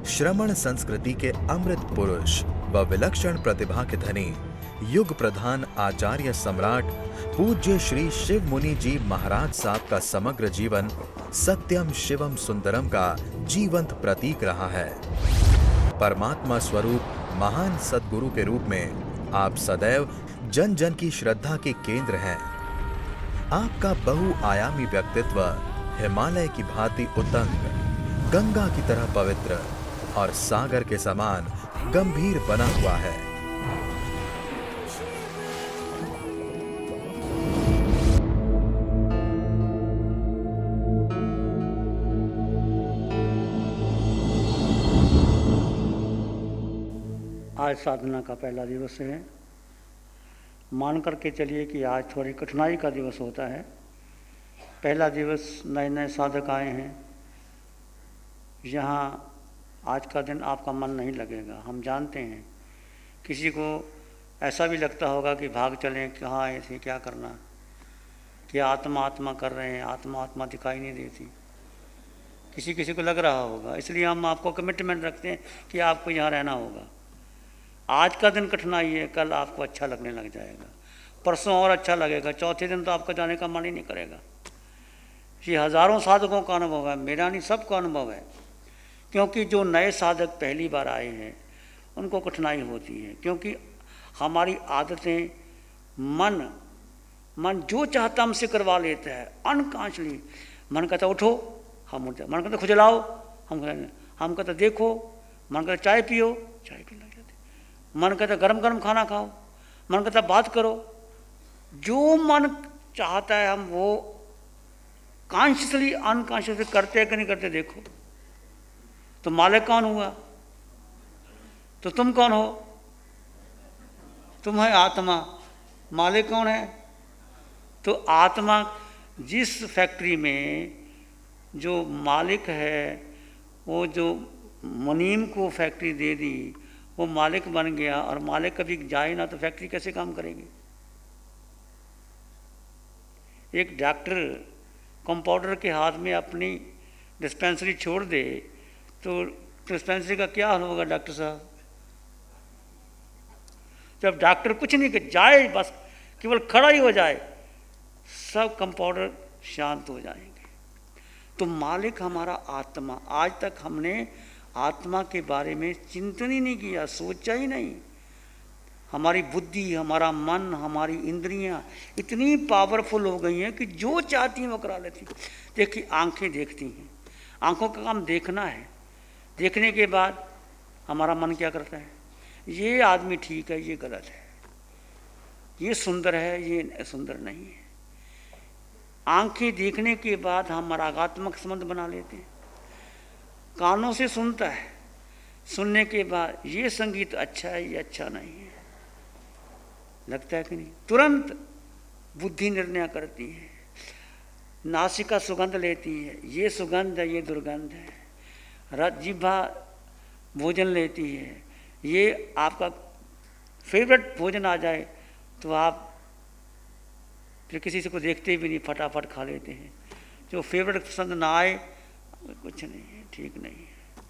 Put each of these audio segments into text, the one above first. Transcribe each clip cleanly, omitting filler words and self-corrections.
श्रमण संस्कृति के अमृत पुरुष व विलक्षण प्रतिभा के धनी युग प्रधान आचार्य सम्राट पूज्य श्री शिव मुनि जी महाराज साहब का समग्र जीवन सत्यम शिवम सुंदरम का जीवंत प्रतीक रहा है। परमात्मा स्वरूप महान सद्गुरु के रूप में आप सदैव जन जन की श्रद्धा के केंद्र हैं। आपका बहुआयामी व्यक्तित्व हिमालय की भांति उतंग, गंगा की तरह पवित्र और सागर के समान गंभीर बना हुआ है। आज साधना का पहला दिवस है। मान करके चलिए कि आज थोड़ी कठिनाई का दिवस होता है। पहला दिवस नए नए साधक आए हैं। यहाँ आज का दिन आपका मन नहीं लगेगा, हम जानते हैं। किसी को ऐसा भी लगता होगा कि भाग चलें, कहाँ आए थे, क्या करना, क्या आत्मा आत्मा कर रहे हैं, आत्मा आत्मा दिखाई नहीं देती। किसी किसी को लग रहा होगा, इसलिए हम आपको कमिटमेंट रखते हैं कि आपको यहाँ रहना होगा। आज का दिन कठिनाई है, कल आपको अच्छा लगने लग जाएगा, परसों और अच्छा लगेगा, चौथे दिन तो आपका जाने का मन ही नहीं करेगा। ये हज़ारों साधकों का अनुभव है, मेरा नहीं, सबका अनुभव है। क्योंकि जो नए साधक पहली बार आए हैं उनको कठिनाई होती है, क्योंकि हमारी आदतें मन जो चाहता हमसे करवा लेता है। अनकॉन्शियसली मन कहता उठो, हम उठ जाए, मन कहता खुजलाओ, हम कहता देखो, मन कहता चाय पियो, चाय पीने लग जाते, मन कहता गरम गरम खाना खाओ, मन कहता बात करो। जो मन चाहता है हम वो कॉन्शियसली अनकॉन्शियसली करते हैं कि नहीं करते। देखो तो मालिक कौन हुआ? तो तुम कौन हो? तुम है आत्मा। मालिक कौन है? तो आत्मा जिस फैक्ट्री में जो मालिक है, वो जो मुनीम को फैक्ट्री दे दी, वो मालिक बन गया, और मालिक कभी जाए ना तो फैक्ट्री कैसे काम करेगी? एक डॉक्टर कंपाउंडर के हाथ में अपनी डिस्पेंसरी छोड़ दे तो डिस्पेंसरी का क्या हाल होगा डॉक्टर साहब? जब डॉक्टर कुछ नहीं कर जाए, बस केवल खड़ा ही हो जाए, सब कंपाउंडर शांत हो जाएंगे। तो मालिक हमारा आत्मा। आज तक हमने आत्मा के बारे में चिंतन ही नहीं किया, सोचा ही नहीं। हमारी बुद्धि, हमारा मन, हमारी इंद्रियां इतनी पावरफुल हो गई हैं कि जो चाहती हैं वो करा लेती। देखिए आंखें देखती हैं, आंखों का काम देखना है। देखने के बाद हमारा मन क्या करता है? ये आदमी ठीक है, ये गलत है, ये सुंदर है, ये सुंदर नहीं है। आंखें देखने के बाद हम रागात्मक संबंध बना लेते हैं। कानों से सुनता है, सुनने के बाद ये संगीत अच्छा है, ये अच्छा नहीं है, लगता है कि नहीं? तुरंत बुद्धि निर्णय करती है। नासिका सुगंध लेती है, ये सुगंध है, ये दुर्गंध है। जिह्वा भोजन लेती है, ये आपका फेवरेट भोजन आ जाए तो आप फिर किसी से को देखते भी नहीं, फटाफट खा लेते हैं। जो फेवरेट पसंद ना आए, कुछ नहीं है, ठीक नहीं है।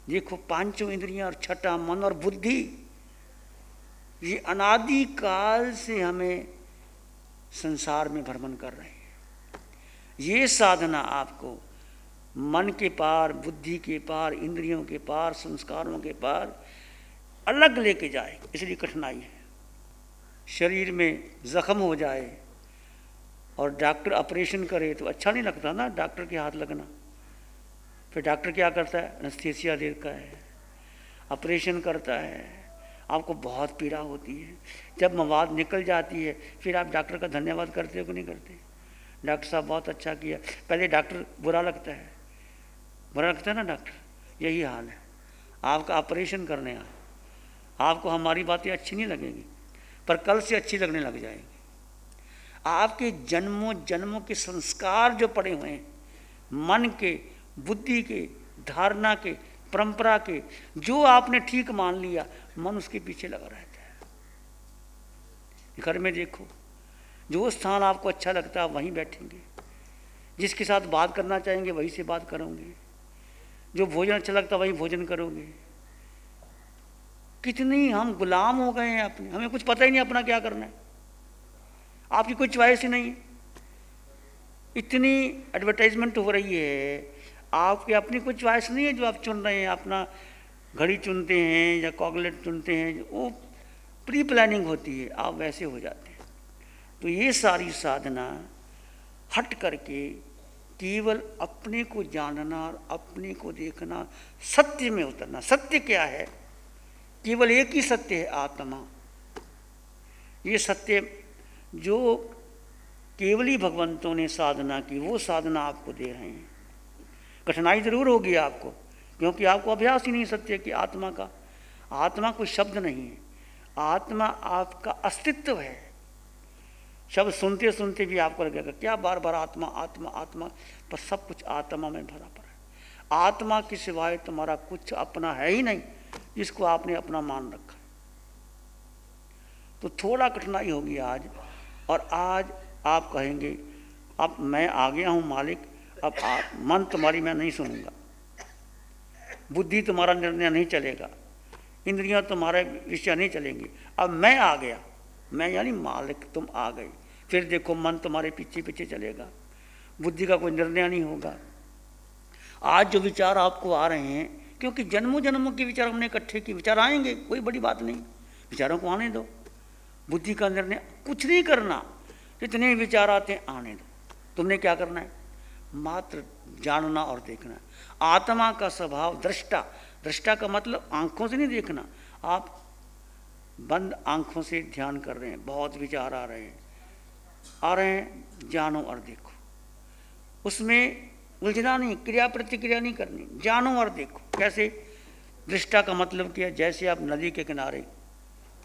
देखो पांचों इंद्रियां और छठा मन और बुद्धि, ये अनादि काल से हमें संसार में भ्रमण कर रहे हैं। ये साधना आपको मन के पार, बुद्धि के पार, इंद्रियों के पार, संस्कारों के पार अलग लेके जाए, इसलिए कठिनाई है। शरीर में जख्म हो जाए और डॉक्टर ऑपरेशन करे तो अच्छा नहीं लगता ना, डॉक्टर के हाथ लगना। फिर डॉक्टर क्या करता है? एनेस्थीसिया देता है, ऑपरेशन करता है, आपको बहुत पीड़ा होती है। जब मवाद निकल जाती है फिर आप डॉक्टर का धन्यवाद करते हो कि नहीं करते? डॉक्टर साहब बहुत अच्छा किया। पहले डॉक्टर बुरा लगता है, बुरा लगता है ना डॉक्टर। यही हाल है, आपका ऑपरेशन करने आए, आपको हमारी बातें अच्छी नहीं लगेंगी, पर कल से अच्छी लगने लग जाएगी। आपके जन्मों जन्मों के संस्कार जो पड़े हुए हैं, मन के, बुद्धि के, धारणा के, परंपरा के, जो आपने ठीक मान लिया, मन उसके पीछे लगा रहता है। घर में देखो, जो स्थान आपको अच्छा लगता है वहीं बैठेंगे, जिसके साथ बात करना चाहेंगे वहीं से बात करोगे। जो भोजन अच्छा लगता वही भोजन करोगे। कितनी हम गुलाम हो गए हैं अपने, हमें कुछ पता ही नहीं अपना क्या करना है, आपकी कोई चॉइस ही नहीं है। इतनी एडवर्टाइजमेंट हो रही है, आपकी अपनी कोई चॉइस नहीं है जो आप चुन रहे हैं। अपना घड़ी चुनते हैं या कॉकलेट चुनते हैं, वो प्री प्लानिंग होती है, आप वैसे हो जाते हैं। तो ये सारी साधना हट करके केवल अपने को जानना और अपने को देखना, सत्य में उतरना। सत्य क्या है? केवल एक ही सत्य है, आत्मा। ये सत्य जो केवली भगवंतों ने साधना की, वो साधना आपको दे रहे हैं। कठिनाई जरूर होगी आपको, क्योंकि आपको अभ्यास ही नहीं सत्य कि आत्मा का। आत्मा कोई शब्द नहीं है, आत्मा आपका अस्तित्व है। शब्द सुनते सुनते भी आपको लगेगा क्या बार बार आत्मा आत्मा आत्मा, पर सब कुछ आत्मा में भरा पड़ा है। आत्मा के सिवाय तुम्हारा कुछ अपना है ही नहीं जिसको आपने अपना मान रखा है। तो थोड़ा कठिनाई होगी आज, और आज आप कहेंगे अब मैं आ गया हूँ मालिक, अब मन तुम्हारी मैं नहीं सुनूंगा, बुद्धि तुम्हारा निर्णय नहीं चलेगा, इंद्रियां तुम्हारे विषय नहीं चलेंगी, अब मैं आ गया। मैं यानी मालिक, तुम आ गए। फिर देखो मन तुम्हारे पीछे पीछे चलेगा, बुद्धि का कोई निर्णय नहीं होगा। आज जो विचार आपको आ रहे हैं, क्योंकि जन्मों जन्मों के विचार हमने इकट्ठे किए, विचार आएंगे, कोई बड़ी बात नहीं, विचारों को आने दो। बुद्धि का निर्णय कुछ नहीं करना, जितने विचार आते हैं आने दो। तुमने क्या करना है? मात्र जानना और देखना। आत्मा का स्वभाव दृष्टा, दृष्टा का मतलब आंखों से नहीं देखना। आप बंद आंखों से ध्यान कर रहे हैं, बहुत विचार आ रहे हैं, जानो और देखो। उसमें उलझना नहीं, क्रिया प्रतिक्रिया नहीं करनी, जानो और देखो। कैसे? दृष्टा का मतलब क्या? जैसे आप नदी के किनारे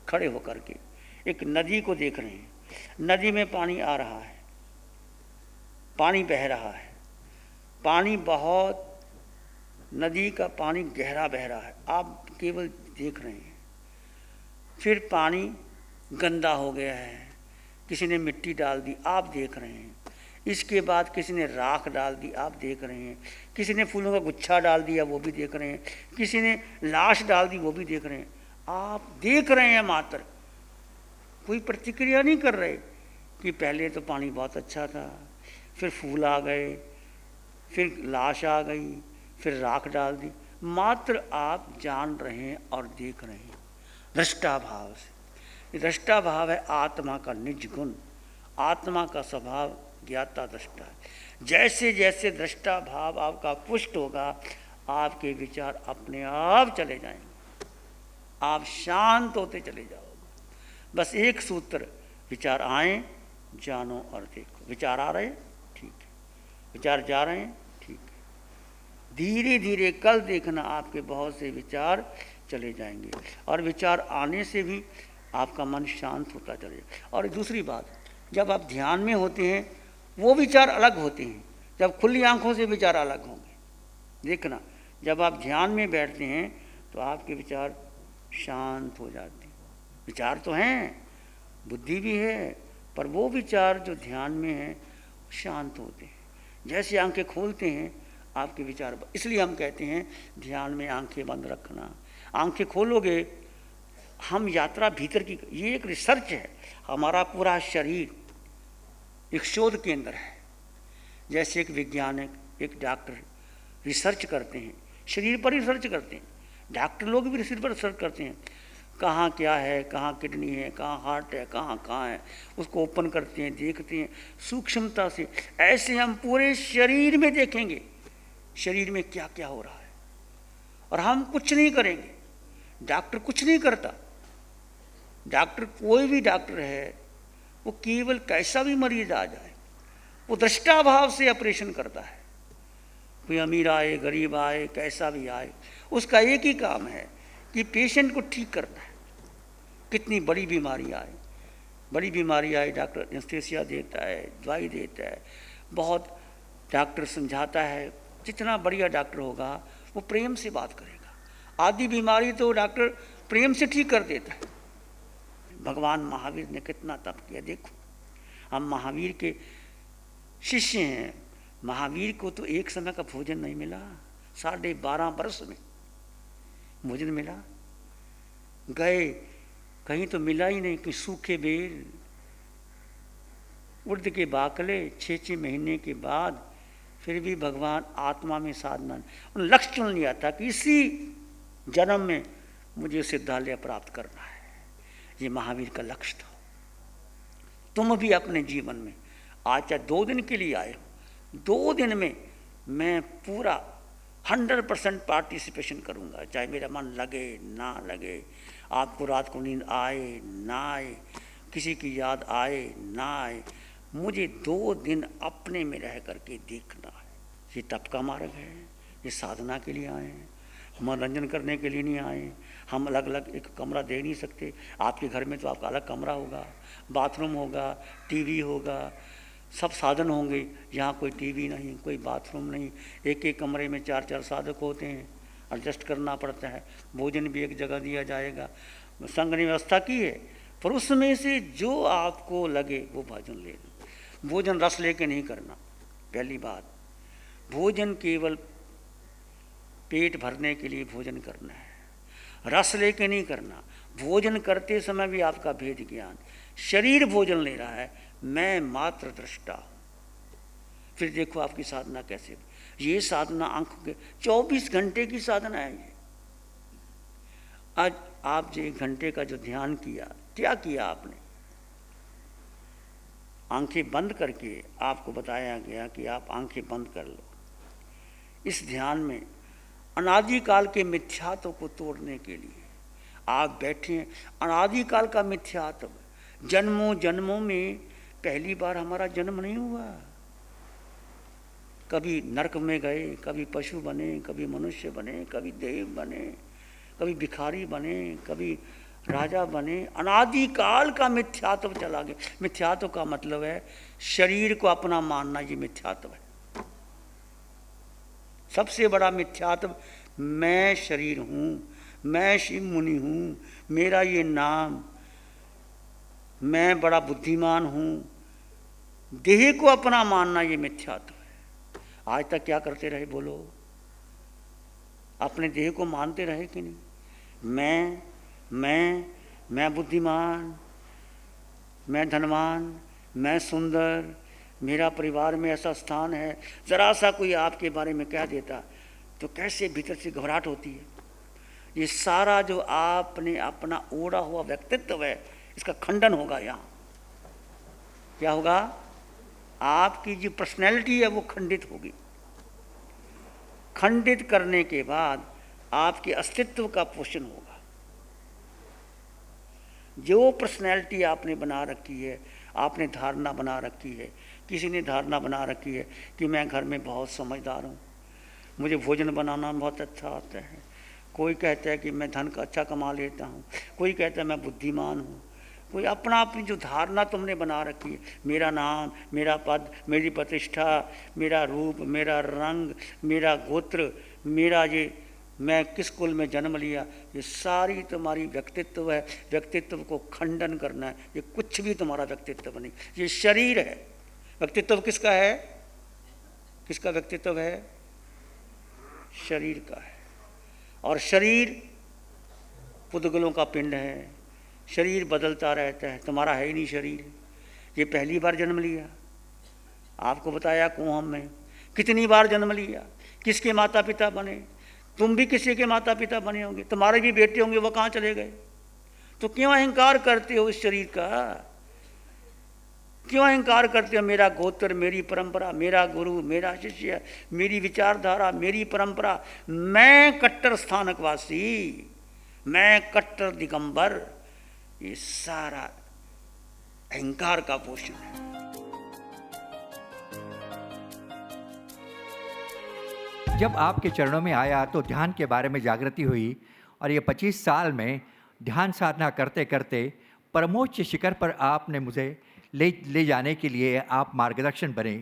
खड़े होकर के एक नदी को देख रहे हैं, नदी में पानी आ रहा है, पानी बह रहा है, पानी बहुत, नदी का पानी गहरा बह रहा है, आप केवल देख रहे हैं। फिर पानी गंदा हो गया है, किसी ने मिट्टी डाल दी, आप देख रहे हैं। इसके बाद किसी ने राख डाल दी, आप देख रहे हैं। किसी ने फूलों का गुच्छा डाल दिया, वो भी देख रहे हैं। किसी ने लाश डाल दी, वो भी देख रहे हैं। आप देख रहे हैं मात्र, कोई प्रतिक्रिया नहीं कर रहे कि पहले तो पानी बहुत अच्छा था, फिर फूल आ गए, फिर लाश आ गई, फिर राख डाल दी। मात्र आप जान रहे हैं और देख रहे हैं दृष्टा भाव से। दृष्टा भाव है आत्मा का निज गुण, आत्मा का स्वभाव ज्ञाता दृष्टा है। जैसे जैसे दृष्टा भाव आपका पुष्ट होगा, आपके विचार अपने आप चले जाएंगे, आप शांत होते चले जाओगे। बस एक सूत्र, विचार आए, जानो और देखो। विचार आ रहे हैं, ठीक है, विचार जा रहे हैं, ठीक है। धीरे धीरे कल देखना आपके बहुत से विचार चले जाएंगे, और विचार आने से भी आपका मन शांत होता चलेगा। और दूसरी बात, जब आप ध्यान में होते हैं वो विचार अलग होते हैं, जब खुली आंखों से विचार अलग होंगे। देखना, जब आप ध्यान में बैठते हैं तो आपके विचार शांत हो जाते हैं। विचार तो हैं, बुद्धि भी है, पर वो विचार जो ध्यान में हैं शांत होते हैं। जैसे आंखें खोलते हैं आपके विचार, इसलिए हम कहते हैं ध्यान में आंखें बंद रखना। आंखें खोलोगे, हम यात्रा भीतर की, ये एक रिसर्च है। हमारा पूरा शरीर एक शोध केंद्र है। जैसे एक वैज्ञानिक, एक डॉक्टर रिसर्च करते हैं, शरीर पर रिसर्च करते हैं, डॉक्टर लोग भी शरीर पर रिसर्च करते हैं। कहाँ क्या है, कहाँ किडनी है, कहाँ हार्ट है, कहाँ कहाँ है, उसको ओपन करते हैं, देखते हैं सूक्ष्मता से। ऐसे हम पूरे शरीर में देखेंगे, शरीर में क्या क्या हो रहा है, और हम कुछ नहीं करेंगे। डॉक्टर कुछ नहीं करता। डॉक्टर, कोई भी डॉक्टर है, वो केवल कैसा भी मरीज आ जाए, वो दृष्टा भाव से ऑपरेशन करता है। कोई अमीर आए, गरीब आए, कैसा भी आए, उसका एक ही काम है कि पेशेंट को ठीक करना है। कितनी बड़ी बीमारी आए, बड़ी बीमारी आए, डॉक्टर एनेस्थीसिया देता है, दवाई देता है, बहुत डॉक्टर समझाता है। जितना बढ़िया डॉक्टर होगा वो प्रेम से बात करेगा। आधी बीमारी तो डॉक्टर प्रेम से ठीक कर देता है। भगवान महावीर ने कितना तप किया, देखो। हम महावीर के शिष्य हैं। महावीर को तो एक समय का भोजन नहीं मिला, 12.5 बरस में भोजन मिला। गए कहीं तो मिला ही नहीं, कि सूखे बेर, उड़द के बाकले, 6 महीने के बाद फिर भी भगवान आत्मा में साधना, उन लक्ष्य चुन लिया था कि इसी जन्म में मुझे सिद्धालय प्राप्त करना है। ये महावीर का लक्ष्य था। तुम भी अपने जीवन में आज चाहे 2 दिन के लिए आए हो, 2 दिन में मैं पूरा 100% पार्टिसिपेशन करूंगा, चाहे मेरा मन लगे ना लगे, आपको रात को नींद आए ना आए, किसी की याद आए ना आए, मुझे 2 दिन अपने में रह करके देखना है। ये तप का मार्ग है, ये साधना के लिए आए हैं, मनोरंजन करने के लिए नहीं आए। हम अलग अलग एक कमरा दे नहीं सकते। आपके घर में तो आपका अलग कमरा होगा, बाथरूम होगा, टीवी होगा, सब साधन होंगे। यहाँ कोई टीवी नहीं, कोई बाथरूम नहीं, एक एक कमरे में 4-4 साधक होते हैं, एडजस्ट करना पड़ता है। भोजन भी एक जगह दिया जाएगा, संघ ने व्यवस्था की है, पर उसमें से जो आपको लगे वो भोजन ले लो। भोजन रस लेके नहीं करना। पहली बात, भोजन केवल पेट भरने के लिए भोजन करना है, रस लेके नहीं करना। भोजन करते समय भी आपका भेद ज्ञान, शरीर भोजन ले रहा है, मैं मात्र दृष्टा हूं। फिर देखो आपकी साधना कैसे। ये साधना आंखों के 24 घंटे की साधना है। ये आज आप जो 1 घंटे का जो ध्यान किया, क्या किया आपने? आंखें बंद करके आपको बताया गया कि आप आंखें बंद कर लो। इस ध्यान में अनादिकाल के मिथ्यात्व को तोड़ने के लिए आप बैठे हैं। अनादिकाल का मिथ्यात्व, जन्मों जन्मों में पहली बार हमारा जन्म नहीं हुआ। कभी नरक में गए, कभी पशु बने, कभी मनुष्य बने, कभी देव बने, कभी भिखारी बने, कभी राजा बने। अनादिकाल का मिथ्यात्व चला गया। मिथ्यात्व का मतलब है शरीर को अपना मानना, ये मिथ्यात्व है। सबसे बड़ा मिथ्यात्व, मैं शरीर हूँ, मैं शिव मुनि हूँ, मेरा ये नाम, मैं बड़ा बुद्धिमान हूँ। देह को अपना मानना ये मिथ्यात्व है। आज तक क्या करते रहे बोलो? अपने देह को मानते रहे कि नहीं? मैं बुद्धिमान, मैं धनवान, मैं सुंदर, मेरा परिवार में ऐसा स्थान है। ज़रा सा कोई आपके बारे में कह देता तो कैसे भीतर से घबराहट होती है। ये सारा जो आपने अपना ओढ़ा हुआ व्यक्तित्व है, इसका खंडन होगा। यहाँ क्या होगा? आपकी जो पर्सनैलिटी है वो खंडित होगी। खंडित करने के बाद आपके अस्तित्व का पोषण होगा। जो पर्सनैलिटी आपने बना रखी है, आपने धारणा बना रखी है, किसी ने धारणा बना रखी है कि मैं घर में बहुत समझदार हूँ, मुझे भोजन बनाना बहुत अच्छा आता है, कोई कहता है कि मैं धन का अच्छा कमा लेता हूँ, कोई कहता है मैं बुद्धिमान हूँ, कोई अपनी जो धारणा तुमने बना रखी है, मेरा नाम, मेरा पद, मेरी प्रतिष्ठा, मेरा रूप, मेरा रंग, मेरा गोत्र, मेरा ये मैं किस कुल में जन्म लिया, ये सारी तुम्हारी व्यक्तित्व है। व्यक्तित्व को खंडन करना है। ये कुछ भी तुम्हारा व्यक्तित्व नहीं, ये शरीर है। व्यक्तित्व किसका है? किसका व्यक्तित्व है? शरीर का है। और शरीर पुद्गलों का पिंड है। शरीर बदलता रहता है। तुम्हारा है ही नहीं शरीर। ये पहली बार जन्म लिया, आपको बताया कुआं में कितनी बार जन्म लिया, किसके माता पिता बने। तुम भी किसी के माता पिता बने होंगे, तुम्हारे भी बेटे होंगे, वो कहाँ चले गए? तो क्यों अहंकार करते हो इस शरीर का? क्यों अहंकार करते हो? मेरा गोत्र, मेरी परंपरा, मेरा गुरु, मेरा शिष्य, मेरी विचारधारा, मेरी परंपरा, मैं कट्टर स्थानकवासी, मैं कट्टर दिगंबर, ये सारा अहंकार का पोषण है। जब आपके चरणों में आया तो ध्यान के बारे में जागृति हुई और ये 25 साल में ध्यान साधना करते करते परमोच्च शिखर पर आपने मुझे ले जाने के लिए आप मार्गदर्शन बने।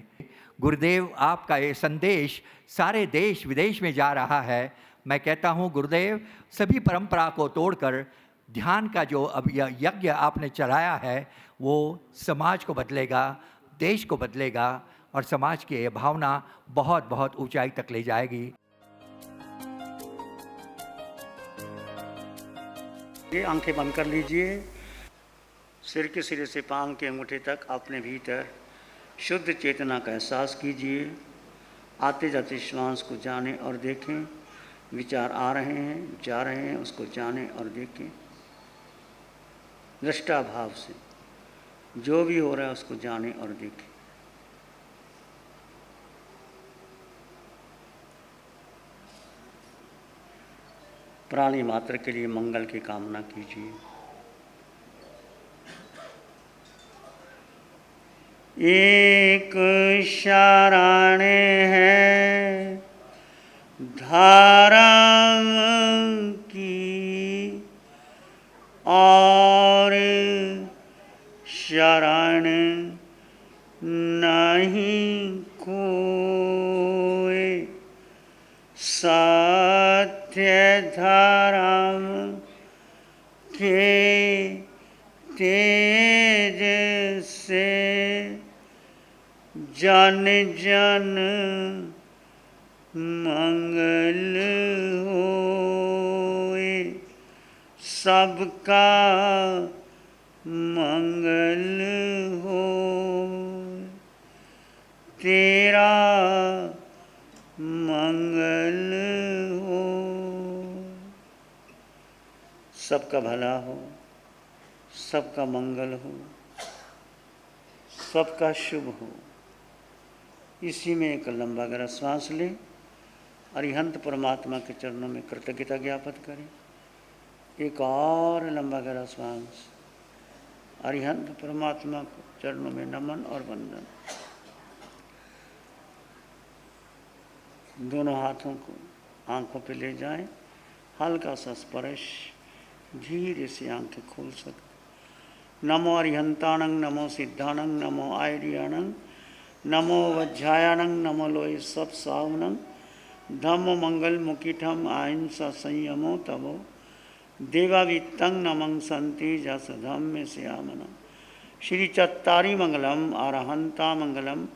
गुरुदेव, आपका ये संदेश सारे देश विदेश में जा रहा है। मैं कहता हूँ गुरुदेव, सभी परंपरा को तोड़कर ध्यान का जो अब यज्ञ आपने चलाया है वो समाज को बदलेगा, देश को बदलेगा और समाज की ये भावना बहुत बहुत ऊंचाई तक ले जाएगी। ये आंखें बंद कर लीजिए। सिर के सिरे से पांव के अंगूठे तक अपने भीतर शुद्ध चेतना का एहसास कीजिए। आते जाते श्वास को जाने और देखें। विचार आ रहे हैं, जा रहे हैं, उसको जाने और देखें। दृष्टा भाव से जो भी हो रहा है उसको जाने और देखें। प्राणी मात्र के लिए मंगल की कामना कीजिए। एक शरण है धर्म की और शरण नहीं कोई। सत्य धर्म के तेज से जन जन मंगल होए। सबका मंगल हो। तेरा मंगल हो। सबका भला हो, सबका मंगल हो, सबका शुभ हो। इसी में एक लंबा गहरा श्वास लें। अरिहंत परमात्मा के चरणों में कृतज्ञता ज्ञापित करें। एक और लंबा गहरा श्वास। अरिहंत परमात्मा के चरणों में नमन और वंदन। दोनों हाथों को आंखों पे ले जाएं। हल्का सा स्पर्श, धीरे से आंखें खोल सकते। नमो अरिहंताणं, नमो सिद्धाणं, नमो आयर्याणं, नमो वज्रायाणं, नमो लोय सब सावनं, धम्म मंगल मुकीठम अहिंसा संयमो तवो देवावित्तं नमं संति जस धम्म श्यामनं। श्री चत्तारी मंगलम, अरहंता मंगलम,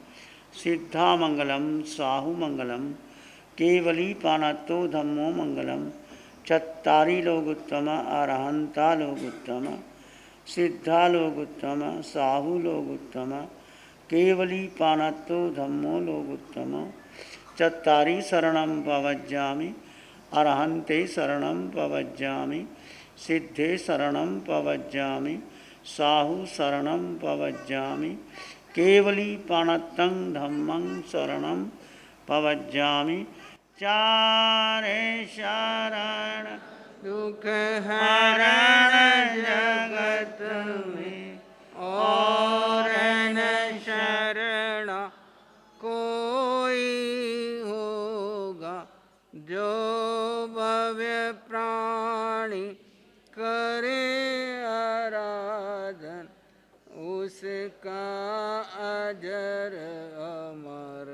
सिद्धा मंगलम, साहु मंगलम, केवली पानतो धम्मो मंगलम। चत्तारी लोग उत्तम, अरहंता लोग उत्तम, सिद्धा लोग उत्तम, साहु लोग उत्तम, केवली पानतो धम्मो लोग उत्तम। चत्तारी शरणं पवज्जामि, अरहंते शरणं पवज्जामि, सिद्धे शरणं पवज्जामि, साहु शरणं पवज्जामि, केवली पानतं धम्मं शरणं पवज्जामि। चारे शरण दुख हरण जगत में और न शरण कोई होगा। जो भव्य प्राणी करे आराधन उसका अजर अमर।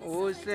उस